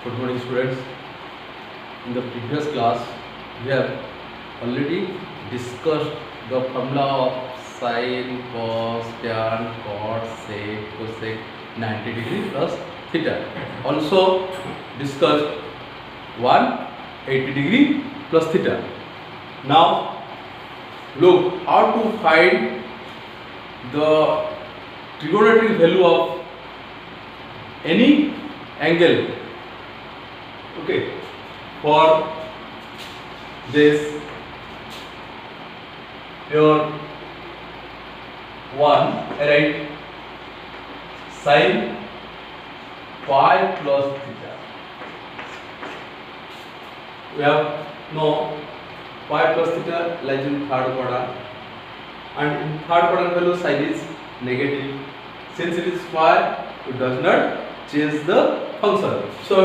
Good morning, students. In the previous class, we have already discussed the formula of sine, cos, tan, cot, sec, cosec, 90 degree plus theta. Also discussed 180 degree plus theta. Now, look how to find the trigonometric value of any angle. Okay, for this your one, I write sine phi plus theta. We have no phi plus theta lies in third quadrant, and in third quadrant value sine is negative. Since it is phi, it does not change the function, so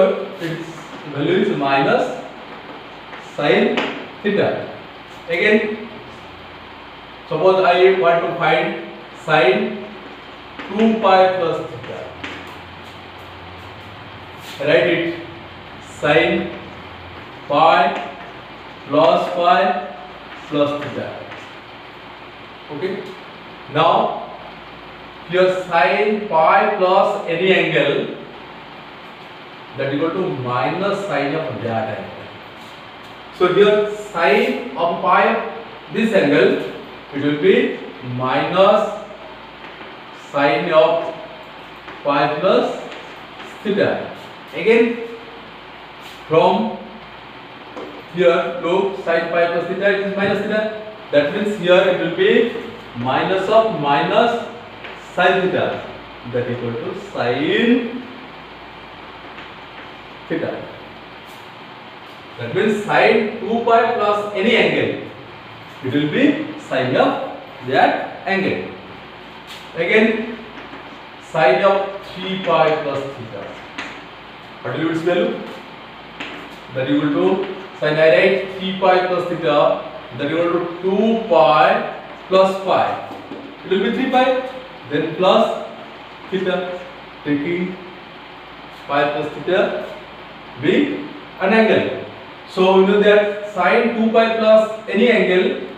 its value is minus sine theta. Again, suppose I want to find sine 2 pi plus theta. Write it sine pi plus theta. Okay. Now here sine pi plus any angle that equal to minus sine of that angle. So here sine of pi of this angle, it will be minus sine of pi plus theta. Again, from here look sine pi plus theta, it is minus theta. That means here it will be minus of minus sine theta, that equal to sine theta. That means sine 2 pi plus any angle, it will be sine of that angle. Again, sine of 3 pi plus theta, what will be its value? That equal to sine, I write 3 pi plus theta, that equal to 2 pi plus pi. It will be 3 pi, then plus theta, taking pi plus theta be an angle. So we know that sine 2 pi plus any angle,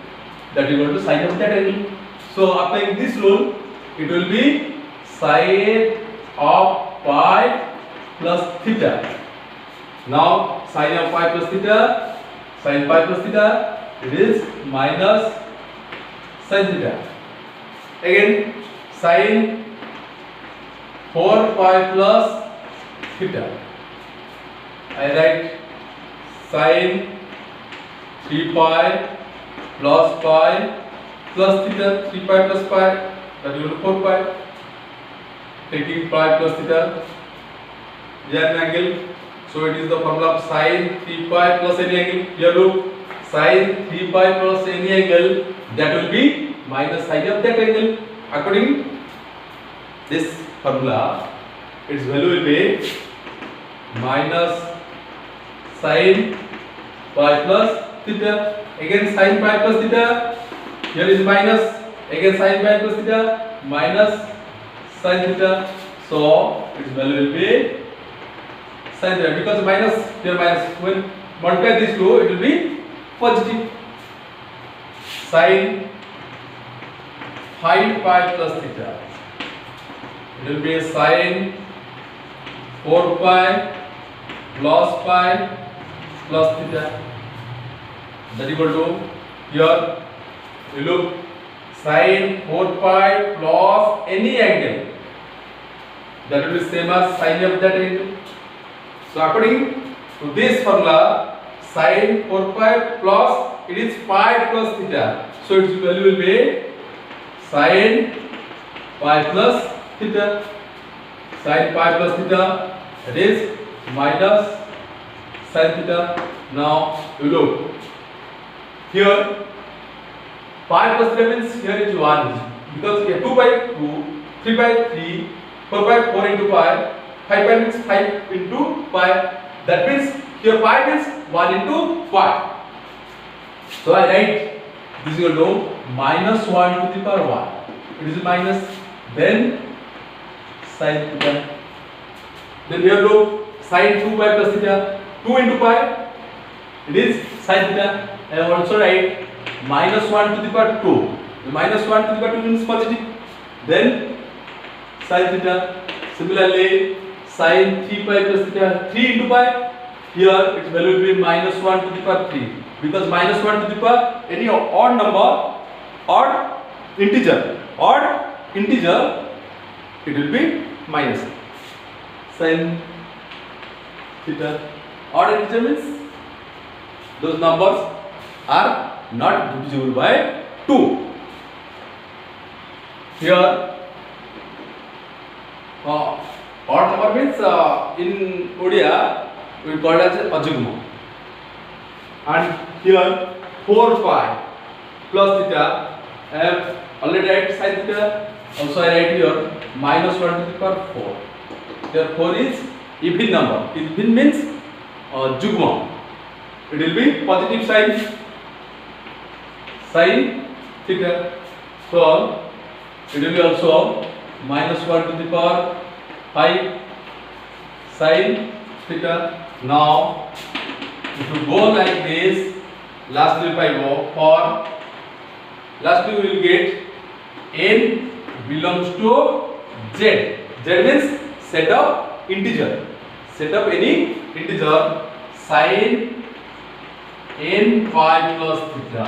that is equal to sine of that angle. So applying this rule, it will be sine of pi plus theta. Now sine of pi plus theta, sine pi plus theta, it is minus sine theta. Again, sine 4 pi plus theta, I write sine 3 pi plus theta, 3 pi plus pi, that is equal to 4 pi, taking pi plus theta, an angle. So it is the formula of sine 3 pi plus any angle. Here look, sine 3 pi plus any angle, that will be minus sine of that angle. According this formula, its value will be minus sine pi plus theta. Again sine pi plus theta, here is minus, again sine pi plus theta, minus sine theta. So its value will be sine theta, because minus, here minus, when multiply these two, it will be positive. Sine 5 pi plus theta, it will be sine 4 pi plus theta, that equal to, here you look, sine 4 pi plus any angle, that will be same as sine of that angle. So according to this formula, sine 4 pi plus, it is pi plus theta, so its value will be sine pi plus theta. Sine pi plus theta, it is minus sine theta. Now you look, here pi plus theta means here is 1, because here 2 by 2, 3 by 3, 4 by 4 into pi, 5 pi means 5 into pi, that means here pi means 1 into pi. So I write this is equal to minus 1 to the power 1. It is minus, then sin theta. Then here look, sin 2 pi plus theta. 2 into pi, it is sin theta. I have also write minus 1 to the power 2. Minus 1 to the power 2 means positive. Then sin theta. Similarly, sin 3 pi plus theta, 3 into pi. Here its value will be minus 1 to the power 3, because minus 1 to the power any odd number, odd integer, it will be minus sin theta. Odd integer means those numbers are not divisible by 2. Here odd number means in Odia we call it as ajugma. And here 4 pi plus theta, I have already write sin theta. Also I write here minus 1 to the power 4. Therefore is even number. Even means jugma. It will be positive sign theta. So it will be also minus 1 to the power 5 sin theta. Now if you go like this, lastly if I go for lastly we will get n belongs to z. Z means set of integer. Set of any integer. Sin n pi plus theta,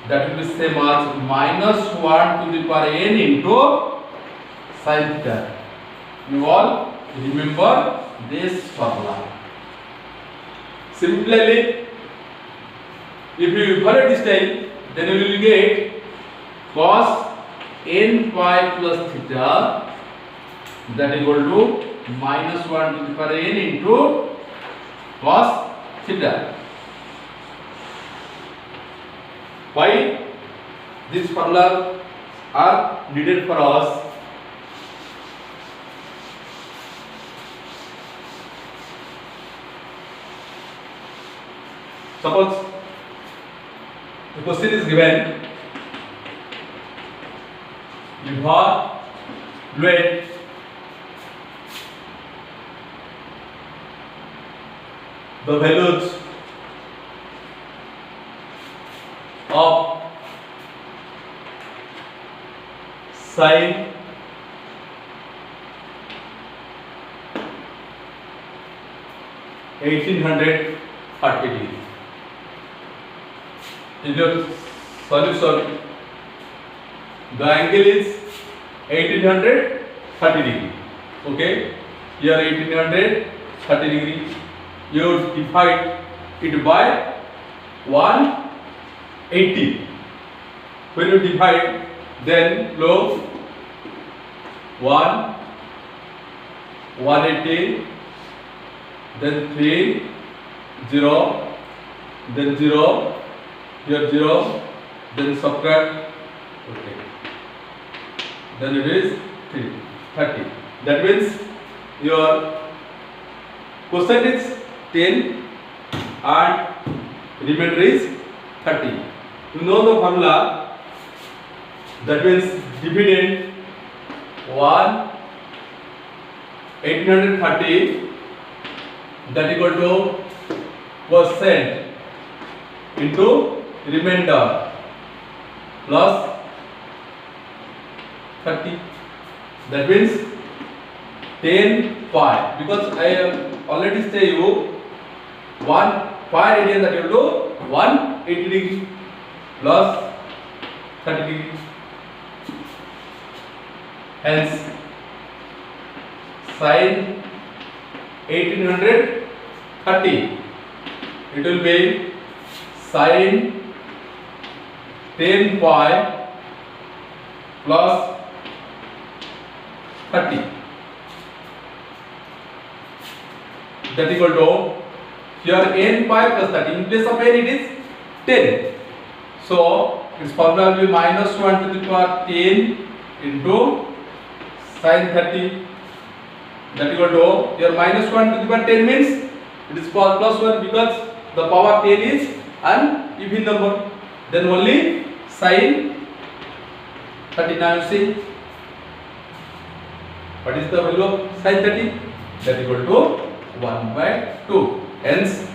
that will be same as minus 1 to the power n into sin theta. You all remember this formula. Similarly, if you evaluate this time, then you will get cos n pi plus theta, that is equal to minus 1 to the power n into cos theta. Why these formulas are needed for us? Suppose the question is given, evaluate the values of sin 1830 degree. In your solution, the angle is 1830 degree. Okay, here 1830 degree. You divide it by 180. When you divide, then below 180, then 3, 0, then 0. Here 0, then subtract, okay, then it is 30. That means your quotient is 10 and remainder is 30. You know the formula, that means dividend 1830, that equal to percent into remainder plus 30. That means 10 pi, because I have already say you 1 pi radian, that equal to 180 degree plus 30 degree. Hence sin 1830, it will be sin 10 pi plus 30, that equal to here n pi plus 30. In place of n it is 10. So its formula will be minus 1 to the power 10 into sin 30, that equal to here minus 1 to the power 10 means it is plus 1, because the power 10 is an even number. Then only sin 30. Now you see what is the value of sin 30, that equal to 1 by 2. Hence,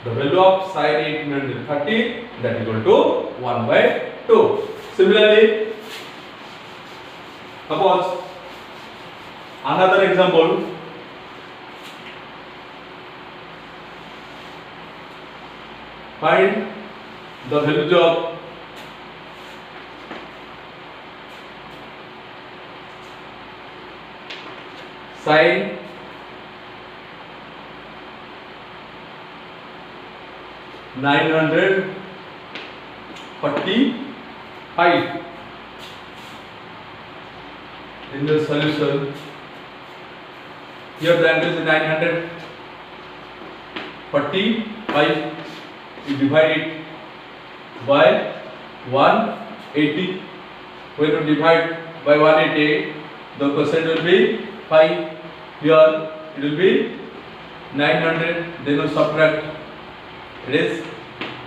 the value of sin 1830 that is equal to 1 by 2. Similarly, suppose another example. Find the values of sin 945 in the solution. Here the angle is 945. You divide it by 180. When you divide by 180, the percent will be 5. Here it will be 900. Then you subtract. It is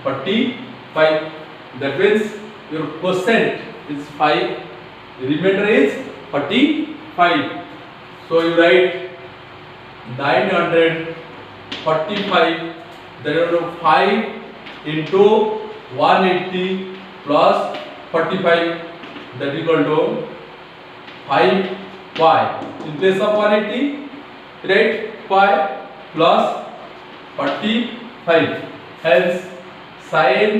45. That means your percent is 5. The remainder is 45. So you write 945. That is 5 into 180 plus 45. That is equal to 5 pi. In place of 180, write pi plus 45. Hence, sin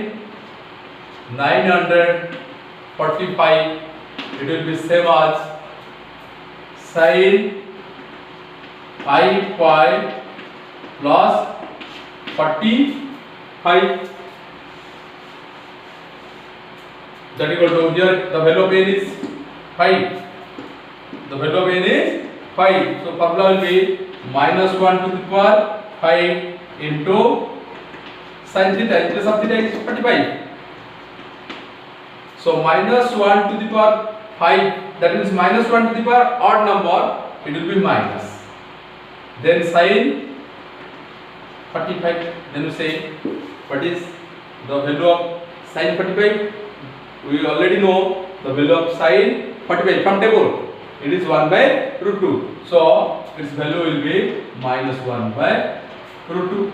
945 it will be same as sin 5 pi plus 45. That is equal to, here the value of n is 5. The value of n is 5. So formula will be minus 1 to the power 5 into sin theta. In place of theta is 45. So minus 1 to the power 5. That means minus 1 to the power odd number. It will be minus. Then sin 45. Then you say what is the value of sin 45? We already know the value of sin 45 from table. It is 1 by root 2. So its value will be minus 1 by root 2.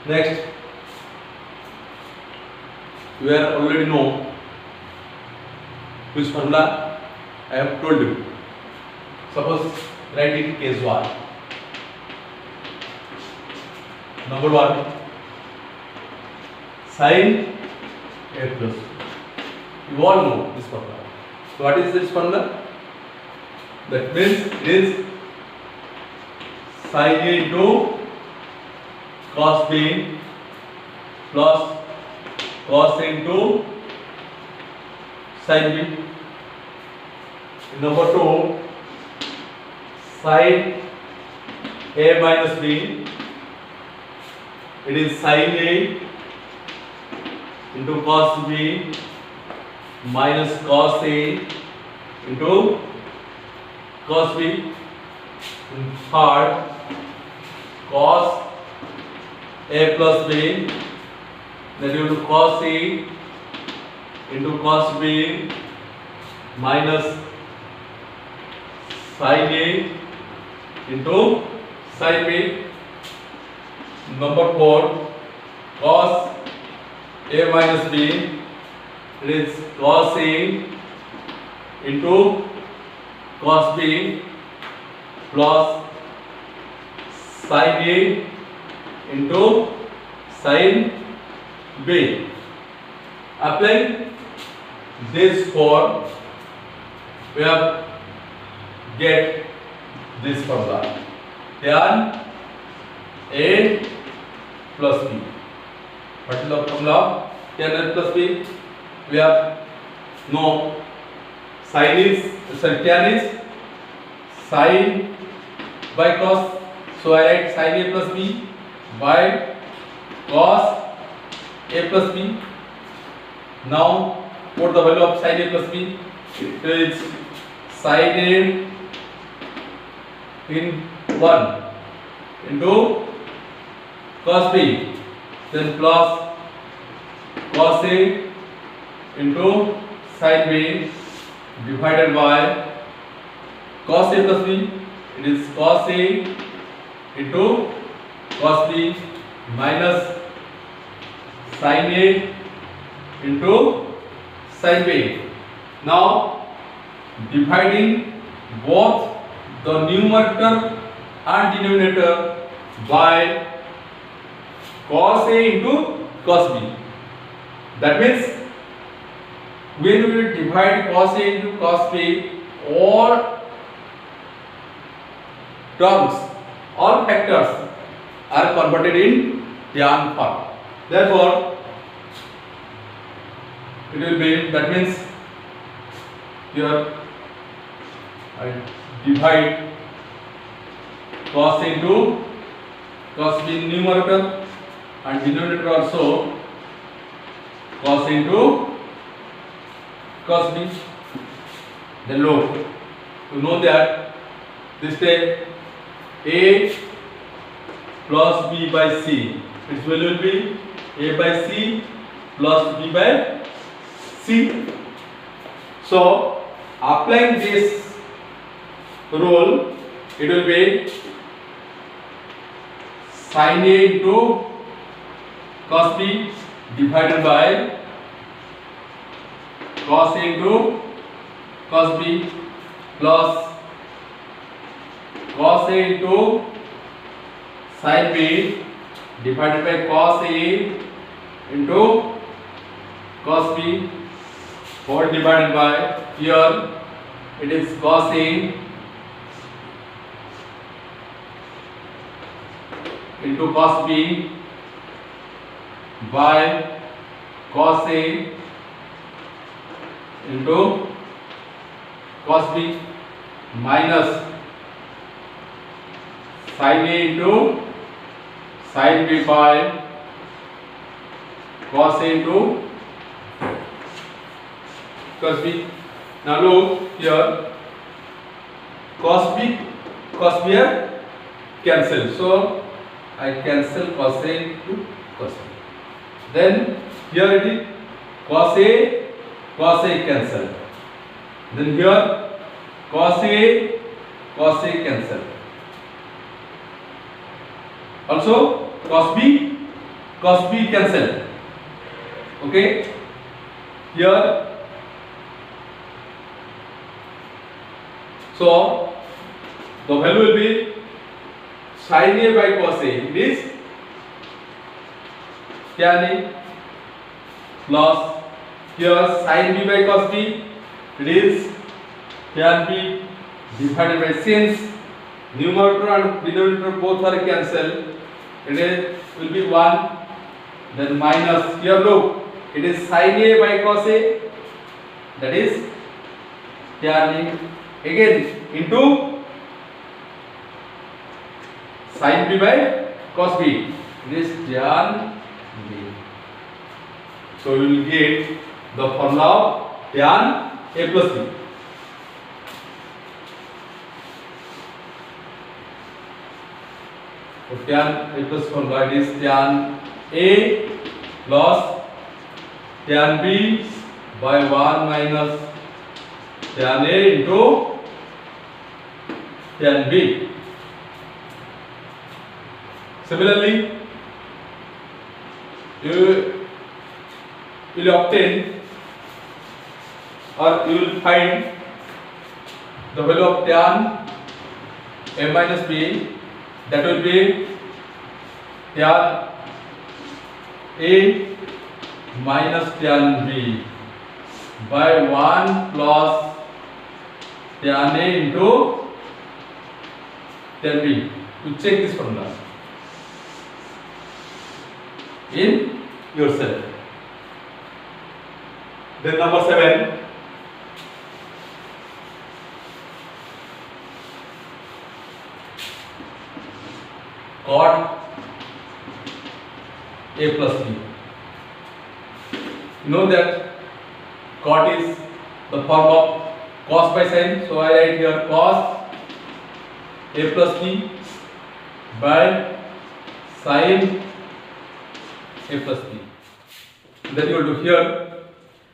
Next, you already know which formula I have told you. Suppose write it case 1. Number 1, sin a plus. You all know this formula. So what is this formula? That means it is sin a into cos b plus cos into sin b. Number 2, sin a minus b. It is sin a into cos b minus cos a into cos b. And third, cos a plus b, that is cos a into cos b minus sin a into sin b. Number 4, cos a minus b, it is cos a into cos b plus sin a into sin b. Applying this form, we have get this formula. Tan a plus b. What is the formula? Tan a plus b. We have no tan is sin by cos. So I write sin a plus b by cos a plus b. Now put the value of sin a plus b. It is sin A in 1 into cos B, then plus cos A into sin B divided by cos A plus B. It is cos A into cos B minus sin A into sin B. Now dividing both the numerator and denominator by cos A into cos B. That means when we divide cos A into cos B, all terms, all factors are converted in tan form. Therefore, it will be, that means here I divide cos A into cos B numerator and denominator also cos A into cos B. Then look, you know that this step A plus B by C, its value will be A by C plus B by C. So applying this rule, it will be sin A into cos B divided by cos A into cos B plus cos A into sin B divided by cos A into cos B whole divided by, here it is cos A into cos B by cos A into cos B minus sin A into sin B by cos A into cos B. Now look here, cos B are cancel, so I cancel cos A to cos B. Then here it is cos A cancel. Then here cos A cancel. Also cos B cancel. Okay, here so the value will be sin A by cos A, it is tan A plus here sin B by cos B, it is tan B divided by, since numerator and denominator both are cancelled, it is will be 1, then minus, here look, it is sin A by cos A, that is tan A, again into sin B by cos B, it is tan B. So you will get the formula of tan A plus B. So tan A plus formula, it is tan A plus tan B by 1 minus tan A into tan B. Similarly, you will obtain or you will find the value of tan A minus B, that will be tan A minus tan B by 1 plus tan A into tan B. You check this formula in yourself. Then number 7, cot A plus B. You know that cot is the form of cos by sin. So I write here cos a plus b by sin a plus b. Then you will do here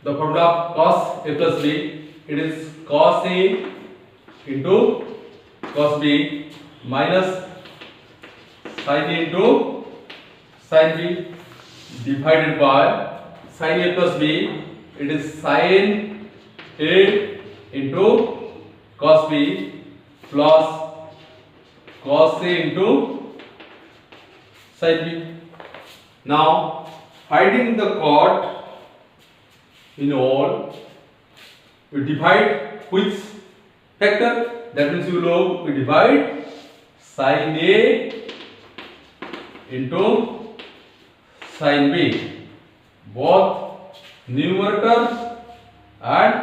the formula of cos a plus b. It is cos a into cos b minus sin a into sin b divided by sin a plus b. It is sin a into cos b plus cos a into sin b. Now finding the cot in all, we divide which factor? That means you know we divide sin a into sin b, both numerator and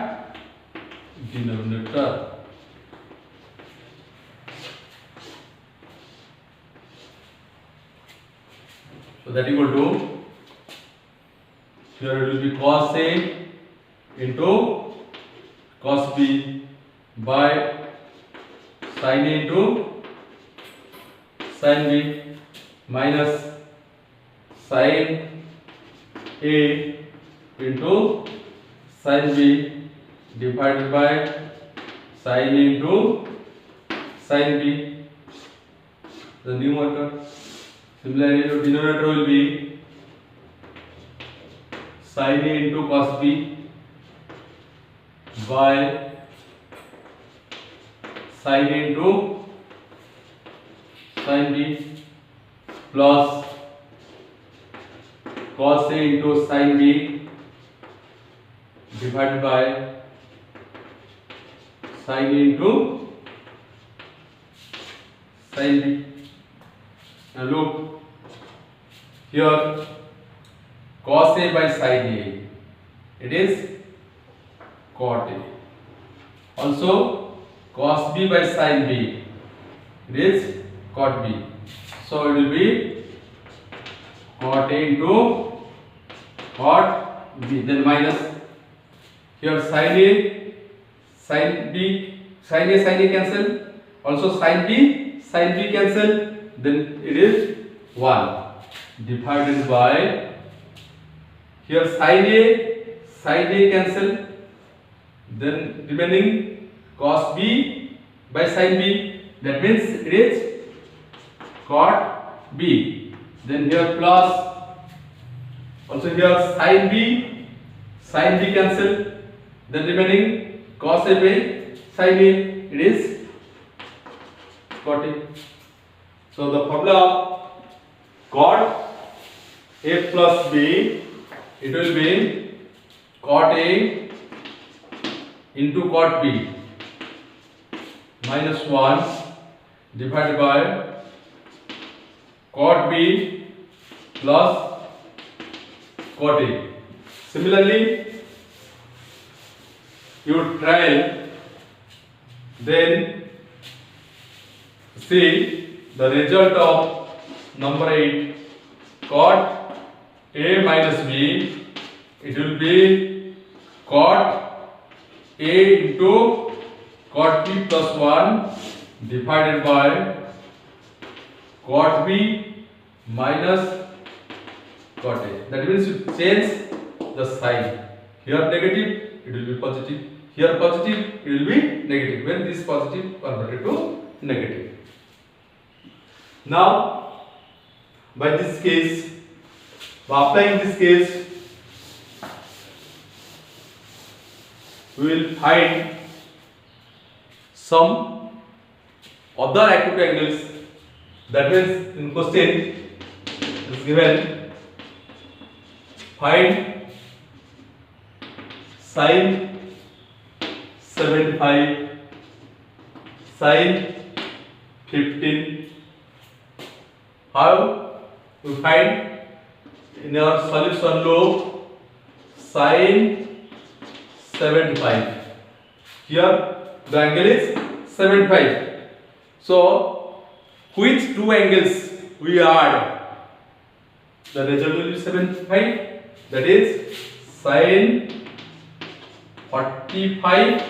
denominator. So that equal to, here it will be cos a into cos b by sin a into sin b minus sin a into sin b divided by sin a into sin b, the numerator. Similarly, the denominator will be sin a into cos b by sin a into sin b plus cos a into sin b divided by sin a into sin b. Now look here, cos a by sin a, it is cot a. Also cos b by sin b, it is cot b. So it will be cot a into cot b, then minus here sin a cancel, also sin b cancel, then it is 1 divided by here sin a cancel, then remaining cos b by sin b, that means it is cot b, then here plus, also here sin b cancel, then remaining cos a by sin a, it is cot a. So the formula cot a plus b, it will be cot a into cot b minus 1 divided by cot b plus cot a. Similarly, you trial, then see the result of number 8, cot a minus b, it will be cot a into cot b plus 1 divided by cot b minus cot a. That means you change the sign. Here negative, it will be positive. Here positive, it will be negative. When this positive converted to negative. Now, by this case, by applying this case, we will find some other acute angles. That means in question is given, find sin 75, sin 15. How we find? In our solution, look, sin 75. Here the angle is 75. So which two angles we add? The result will be 75. That is sin 45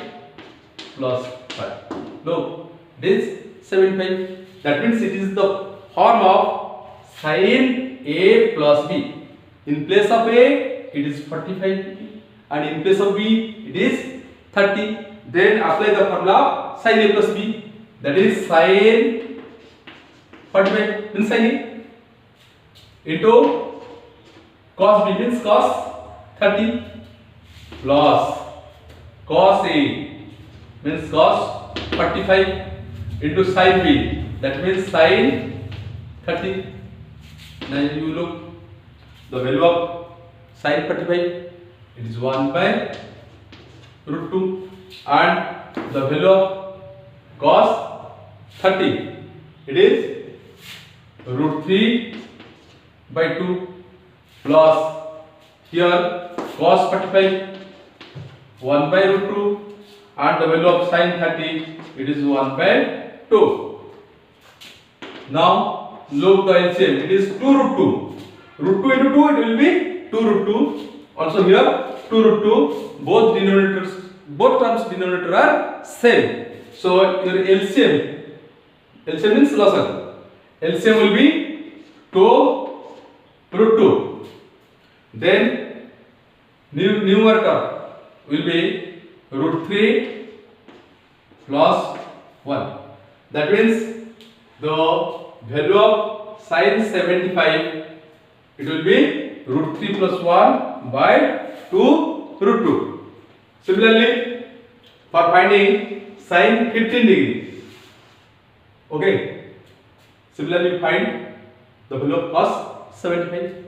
plus 5. Look, it is 75. That means it is the form of sin A plus B. In place of A, it is 45, and in place of B, it is 30. Then apply the formula of sin A plus B. That is sin 45 means sin A into cos B means cos 30 plus cos A means cos 45 into sin B, that means sin 30. Now you look the value of sin 45, it is 1 by root 2, and the value of cos 30, it is root 3 by 2 plus here cos 45 1 by root 2, and the value of sin 30, it is 1 by 2. Now look the LCM, it is 2 root 2. Root 2 into 2, it will be 2 root 2. Also here 2 root 2. Both terms denominator are same. So your LCM means losser. LCM will be 2 root 2. Then numerator will be root 3 plus 1. That means the value of sin 75, it will be root 3 plus 1 by 2 root 2. Similarly, for finding sin 15 degree, okay, similarly find the value of cos 75.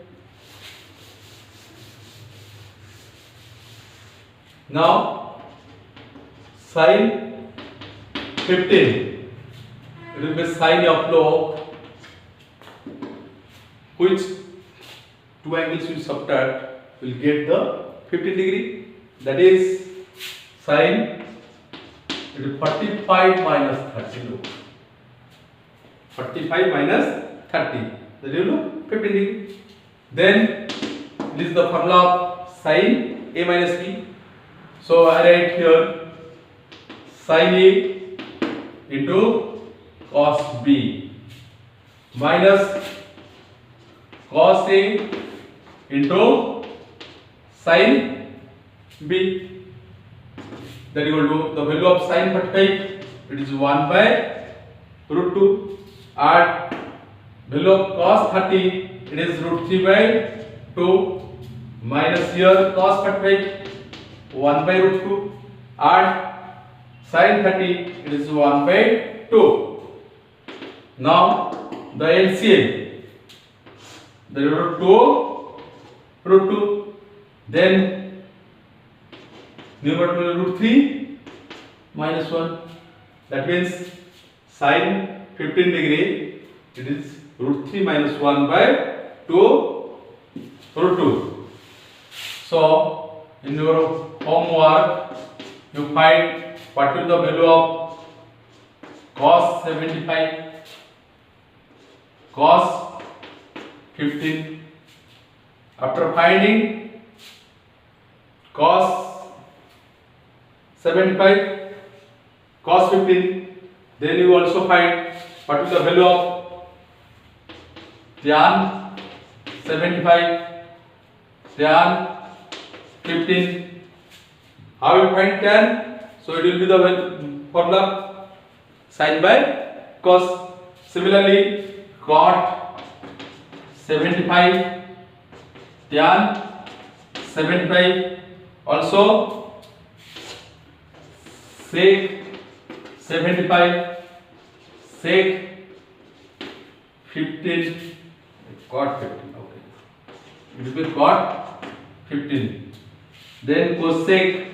Now sin 15, it will be sin of log, which two angles you subtract will get the 15 degree, that is sin, it is 45 minus 30. Look, 45 minus 30, that will look 15 degree. Then this is the formula of sin A minus B. So I write here sin A into cos B minus cos A into sin B. That equal to the value of sin 45, it is 1 by root 2, and value of cos 30, it is root 3 by 2, minus here cos 45 1 by root 2, and sin 30, it is 1 by 2. Now the LCM, the root 2, then numerator will be root 3 minus 1. That means sin 15 degree, it is root 3 minus 1 by 2 root 2. So in your homework, you find what is the value of cos 75, cos 15. After finding cos 75, cos 15, then you also find what is the value of tan 75, tan 15. How you find tan? So it will be the formula sin by cos. Similarly, cot 75, tan 75, also sec 75, sec 15, cot 15. Okay, it will be cot 15. Then cosec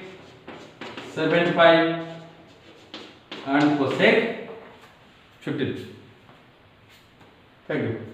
75 and cosec 15. Thank you.